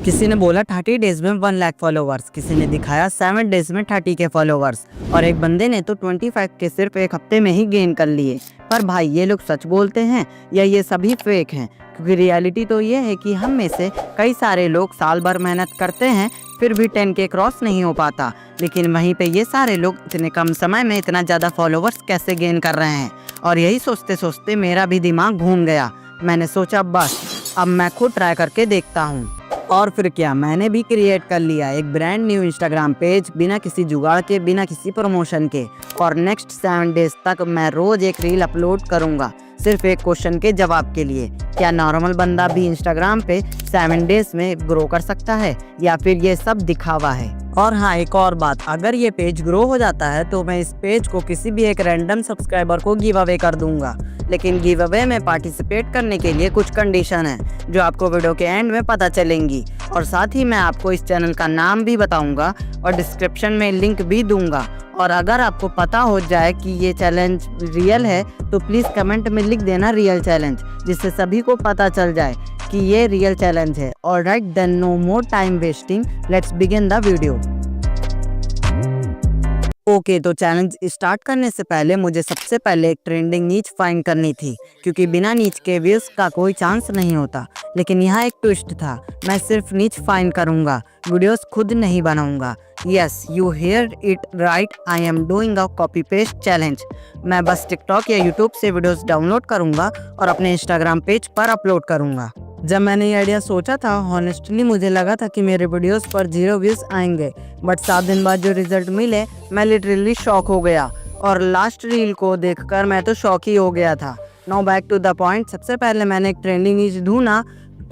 किसी ने बोला 30 डेज में 1 लाख फॉलोवर्स, किसी ने दिखाया 7 डेज में 30 के फॉलोवर्स और एक बंदे ने तो 25 के सिर्फ एक हफ्ते में ही गेन कर लिए। पर भाई ये लोग सच बोलते हैं या ये सभी फेक हैं? क्योंकि रियलिटी तो ये है कि हम में से कई सारे लोग साल भर मेहनत करते हैं फिर भी 10 के क्रॉस नहीं हो पाता, लेकिन वहीं पे ये सारे लोग इतने कम समय में इतना ज़्यादा फॉलोवर्स कैसे गेन कर रहे हैं। और यही सोचते सोचते मेरा भी दिमाग घूम गया। मैंने सोचा बस अब मैं खुद ट्राई करके देखता हूँ। और फिर क्या, मैंने भी क्रिएट कर लिया एक ब्रांड न्यू इंस्टाग्राम पेज, बिना किसी जुगाड़ के, बिना किसी प्रमोशन के। और नेक्स्ट 7 डेज तक मैं रोज एक रील अपलोड करूंगा सिर्फ एक क्वेश्चन के जवाब के लिए। क्या नॉर्मल बंदा भी इंस्टाग्राम पे 7 डेज में ग्रो कर सकता है या फिर ये सब दिखावा है? और हाँ, एक और बात, अगर ये पेज ग्रो हो जाता है तो मैं इस पेज को किसी भी एक रैंडम सब्सक्राइबर को गिव अवे कर दूंगा। लेकिन गिव अवे में पार्टिसिपेट करने के लिए कुछ कंडीशन है जो आपको वीडियो के एंड में पता चलेंगी। और साथ ही मैं आपको इस चैनल का नाम भी बताऊंगा और डिस्क्रिप्शन में लिंक भी दूंगा। और अगर आपको पता हो जाए कि ये चैलेंज रियल है तो प्लीज़ कमेंट में लिख देना रियल चैलेंज, जिससे सभी को पता चल जाए कि ये रियल चैलेंज है। Alright then, no more time wasting, let's begin the video. Okay, तो चैलेंज स्टार्ट करने से पहले मुझे सबसे पहले एक ट्रेंडिंग नीच फाइंड करनी थी, क्योंकि बिना नीच के व्यूज का कोई चांस नहीं होता। लेकिन यहाँ एक ट्विस्ट था, मैं सिर्फ नीच फाइंड करूँगा, वीडियोस खुद नहीं बनाऊँगा। Yes, you here it right, I am doing a copy paste challenge. मैं बस टिकटॉक या यूट्यूब से वीडियोस डाउनलोड करूँगा और अपने इंस्टाग्राम पेज पर अपलोड करूँगा। जब मैंने ये आइडिया सोचा था, हॉनेस्टली मुझे लगा था कि मेरे वीडियोस पर 0 व्यूज आएंगे, बट 7 दिन बाद जो रिजल्ट मिले मैं लिटरली शॉक हो गया। और लास्ट रील को देखकर मैं तो शॉक ही हो गया था। Now back to the point. सबसे पहले मैंने एक ट्रेंडिंग नीच ढूंढा,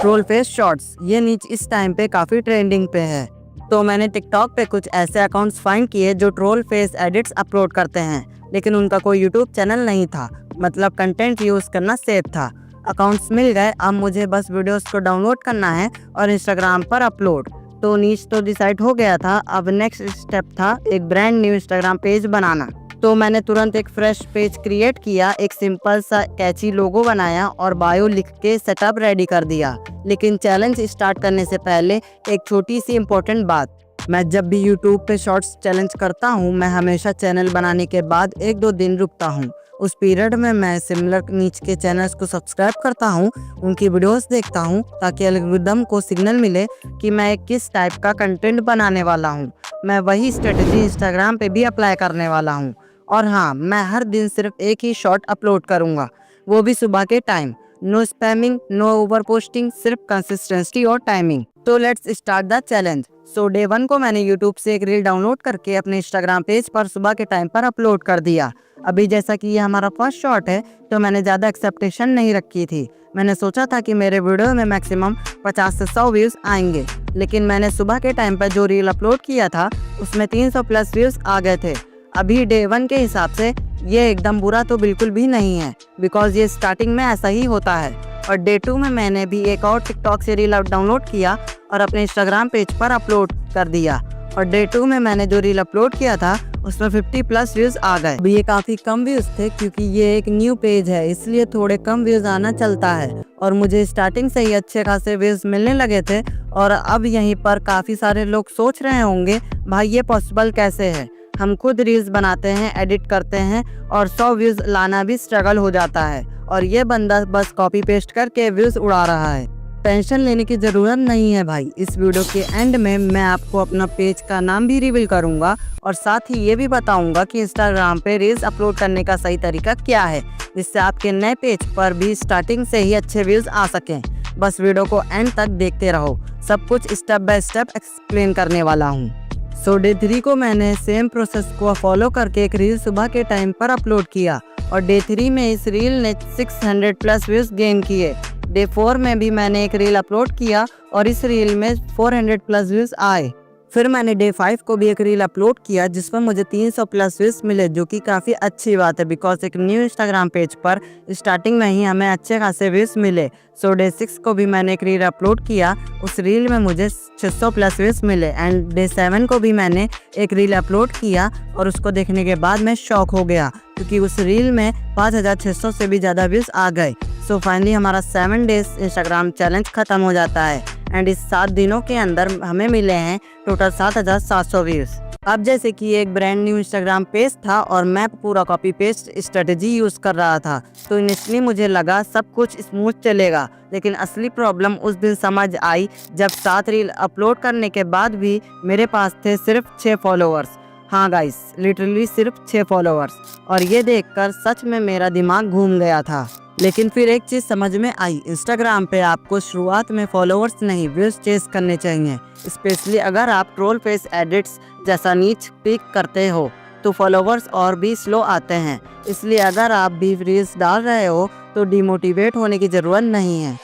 ट्रोल फेस शॉर्ट्स। ये नीच इस टाइम पे काफ़ी ट्रेंडिंग पे है, तो मैंने टिकटॉक पे कुछ ऐसे अकाउंट्स फाइंड किए जो ट्रोल फेस एडिट्स अपलोड करते हैं, लेकिन उनका कोई यूट्यूब चैनल नहीं था, मतलब कंटेंट यूज़ करना सेफ था। अकाउंट्स मिल गए, अब मुझे बस वीडियोस को डाउनलोड करना है और इंस्टाग्राम पर अपलोड। तो नीच तो डिसाइड हो गया था, अब नेक्स्ट स्टेप था एक ब्रांड न्यू इंस्टाग्राम पेज बनाना। तो मैंने तुरंत एक फ्रेश पेज क्रिएट किया, एक सिंपल सा कैची लोगो बनाया और बायो लिख के सेटअप रेडी कर दिया। लेकिन चैलेंज स्टार्ट करने से पहले एक छोटी सी इम्पोर्टेंट बात, मैं जब भी यूट्यूब पे शॉर्ट्स चैलेंज करता हूँ, मैं हमेशा चैनल बनाने के बाद 1-2 दिन रुकता हूँ। उस पीरियड में मैं सिमिलर नीच के चैनल्स को सब्सक्राइब करता हूँ, उनकी वीडियोस देखता हूँ, ताकि एल्गोरिदम को सिग्नल मिले कि मैं किस टाइप का कंटेंट बनाने वाला हूँ। मैं वही स्ट्रेटजी इंस्टाग्राम पे भी अप्लाई करने वाला हूँ। और हाँ, मैं हर दिन सिर्फ एक ही शॉर्ट अपलोड करूँगा, वो भी सुबह के time. No spamming, no over posting, सिर्फ कंसिस्टेंसी और टाइमिंग। तो let's start the challenge. So day 1 को मैंने यूट्यूब से एक रील डाउनलोड करके अपने इंस्टाग्राम पेज पर सुबह के टाइम पर अपलोड कर दिया। अभी जैसा कि ये हमारा फर्स्ट शॉट है, तो मैंने ज़्यादा एक्सेप्टेशन नहीं रखी थी। मैंने सोचा था कि मेरे वीडियो में मैक्सिमम 50 से 100 व्यूज़ आएंगे, लेकिन मैंने सुबह के टाइम पर जो रील अपलोड किया था उसमें 300 प्लस व्यूज़ आ गए थे। अभी डे 1 के हिसाब से ये एकदम बुरा तो बिल्कुल भी नहीं है, बिकॉज ये स्टार्टिंग में ऐसा ही होता है। और डे 2 में मैंने भी एक और टिकटॉक से रील डाउनलोड किया और अपने इंस्टाग्राम पेज पर अपलोड कर दिया। और डे 2 में मैंने जो रील अपलोड किया था उसमें 50 प्लस व्यूज़ आ गए। अभी ये काफ़ी कम व्यूज़ थे, क्योंकि ये एक न्यू पेज है, इसलिए थोड़े कम व्यूज़ आना चलता है। और मुझे स्टार्टिंग से ही अच्छे खासे व्यूज़ मिलने लगे थे। और अब यहीं पर काफ़ी सारे लोग सोच रहे होंगे, भाई ये पॉसिबल कैसे है? हम खुद रील्स बनाते हैं, एडिट करते हैं और 100 व्यूज़ लाना भी स्ट्रगल हो जाता है, और ये बंदा बस कॉपी पेस्ट करके व्यूज़ उड़ा रहा है। टेंशन लेने की ज़रूरत नहीं है भाई। इस वीडियो के एंड में मैं आपको अपना पेज का नाम भी रिवील करूंगा और साथ ही ये भी बताऊंगा कि इंस्टाग्राम पे रील्स अपलोड करने का सही तरीका क्या है, जिससे आपके नए पेज पर भी स्टार्टिंग से ही अच्छे व्यूज़ आ सकें। बस वीडियो को एंड तक देखते रहो, सब कुछ स्टेप बाय स्टेप एक्सप्लेन करने वाला हूँ। सो डे 3 को मैंने सेम प्रोसेस को फॉलो करके एक रील सुबह के टाइम पर अपलोड किया और डे 3 में इस रील ने 600 प्लस व्यूज़ गेन किए। डे 4 में भी मैंने एक रील अपलोड किया और इस रील में 400 प्लस व्यूज़ आए। फिर मैंने डे 5 को भी एक रील अपलोड किया जिसमें मुझे 300 प्लस व्यूज़ मिले, जो कि काफ़ी अच्छी बात है, बिकॉज एक न्यू इंस्टाग्राम पेज पर स्टार्टिंग में ही हमें अच्छे खासे व्यूज़ मिले। सो डे 6 को भी मैंने एक रील अपलोड किया, उस रील में मुझे 600 प्लस व्यूज़ मिले। एंड डे 7 को भी मैंने एक रील अपलोड किया और उसको देखने के बाद मैं शॉक हो गया, क्योंकि उस रील में 5600 से भी ज़्यादा व्यूज़ आ गए। सो फाइनली हमारा 7 डेज इंस्टाग्राम चैलेंज ख़त्म हो जाता है। एंड इस 7 दिनों के अंदर हमें मिले हैं टोटल 7,700 व्यूज़। अब जैसे कि एक ब्रांड न्यू इंस्टाग्राम पेज था और मैं पूरा कॉपी पेस्ट स्ट्रेटजी यूज़ कर रहा था, तो इनिशियली मुझे लगा सब कुछ स्मूथ चलेगा, लेकिन असली प्रॉब्लम उस दिन समझ आई जब 7 रील अपलोड करने के बाद भी मेरे पास थे सिर्फ 6 फॉलोअर्स। हाँ गाइस, लिटरली सिर्फ 6 फॉलोअर्स, और ये देखकर सच में मेरा दिमाग घूम गया था। लेकिन फिर एक चीज़ समझ में आई, इंस्टाग्राम पे आपको शुरुआत में फॉलोअर्स नहीं व्यूज़ चेस करने चाहिए, स्पेशली अगर आप ट्रोल फेस एडिट्स जैसा नीच पिक करते हो तो फॉलोअर्स और भी स्लो आते हैं। इसलिए अगर आप भी रील्स डाल रहे हो तो डिमोटिवेट होने की ज़रूरत नहीं है।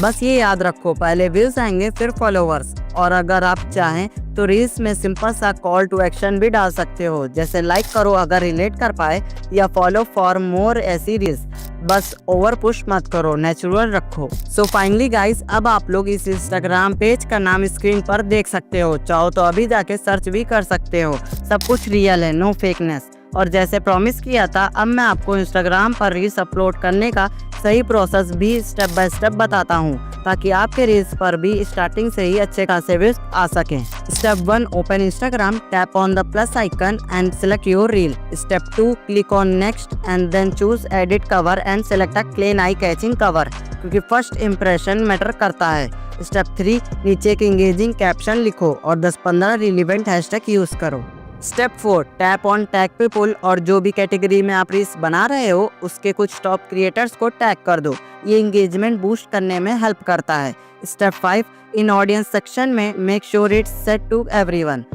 बस ये याद रखो, पहले व्यूज़ आएंगे फिर फॉलोअर्स। और अगर आप चाहें तो रील्स में सिंपल सा कॉल टू एक्शन भी डाल सकते हो, जैसे लाइक करो अगर रिलेट कर पाए, या फॉलो फॉर मोर ऐसी रील्स। बस ओवर पुश मत करो, नेचुरल रखो। सो फाइनली गाइस, अब आप लोग इस इंस्टाग्राम पेज का नाम स्क्रीन पर देख सकते हो, चाहो तो अभी जाके सर्च भी कर सकते हो। सब कुछ रियल है, नो फेकनेस। और जैसे प्रॉमिस किया था, अब मैं आपको इंस्टाग्राम पर रील्स अपलोड करने का सही प्रोसेस भी स्टेप बाय स्टेप बताता हूँ, ताकि आपके रील्स पर भी स्टार्टिंग से ही अच्छे खासे व्यूज आ सकें। Step 1, open Instagram, tap on the plus icon and select your reel. Step 2, click on next and then choose edit cover and select a clean eye catching cover, क्योंकि first impression matter करता है। Step 3, नीचे एक engaging caption लिखो और 10-15 relevant hashtag use करो। Step 4, tap on tag people, और जो भी कैटेगरी में आप रील्स बना रहे हो उसके कुछ टॉप क्रिएटर्स को टैग कर दो, ये एंगेजमेंट बूस्ट करने में हेल्प करता है। स्टेप 5, इन ऑडियंस सेक्शन में make sure it's set to everyone.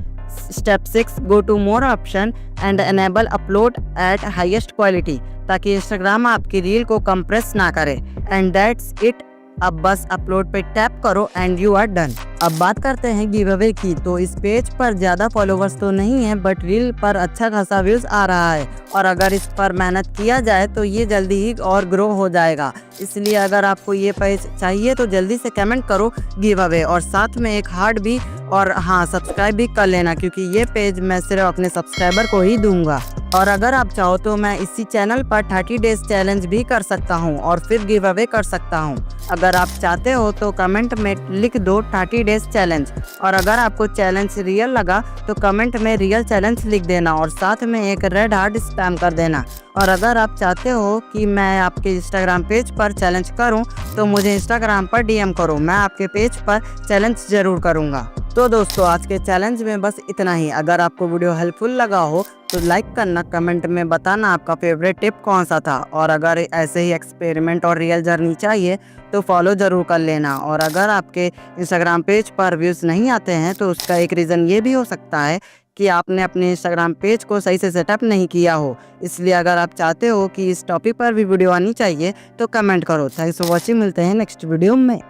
Step 6, go to more option and enable upload at highest quality, ताकि इंस्टाग्राम आपकी रील को कंप्रेस ना करे। एंड दैट्स इट, अब बस अपलोड पे टैप करो एंड यू आर डन। अब बात करते हैं गिव अवे की। तो इस पेज पर ज़्यादा फॉलोवर्स तो नहीं है, बट रील पर अच्छा खासा व्यूज़ आ रहा है, और अगर इस पर मेहनत किया जाए तो ये जल्दी ही और ग्रो हो जाएगा। इसलिए अगर आपको ये पेज चाहिए तो जल्दी से कमेंट करो गिव अवे, और साथ में एक हार्ट भी, और हाँ, सब्सक्राइब भी कर लेना, क्योंकि ये पेज मैं सिर्फ अपने सब्सक्राइबर को ही दूंगा। और अगर आप चाहो तो मैं इसी चैनल पर 30 डेज चैलेंज भी कर सकता हूँ और फिर गिव अवे कर सकता हूँ। अगर आप चाहते हो तो कमेंट में लिख दो 30 डेज चैलेंज, और अगर आपको चैलेंज रियल लगा तो कमेंट में रियल चैलेंज लिख देना और साथ में एक रेड हार्ट स्पैम कर देना। और अगर आप चाहते हो कि मैं आपके इंस्टाग्राम पेज पर चैलेंज करूं तो मुझे इंस्टाग्राम पर डीएम करो, मैं आपके पेज पर चैलेंज जरूर करूंगा। तो दोस्तों, आज के चैलेंज में बस इतना ही। अगर आपको वीडियो हेल्पफुल लगा हो तो लाइक करना, कमेंट में बताना आपका फेवरेट टिप कौन सा था, और अगर ऐसे ही एक्सपेरिमेंट और रियल जर्नी चाहिए तो फॉलो ज़रूर कर लेना। और अगर आपके इंस्टाग्राम पेज पर व्यूज़ नहीं आते हैं तो उसका एक रीज़न ये भी हो सकता है कि आपने अपने इंस्टाग्राम पेज को सही से सेटअप नहीं किया हो। इसलिए अगर आप चाहते हो कि इस टॉपिक पर भी वीडियो आनी चाहिए तो कमेंट करो। थैंक्स फॉर वॉचिंग, मिलते हैं नेक्स्ट वीडियो में।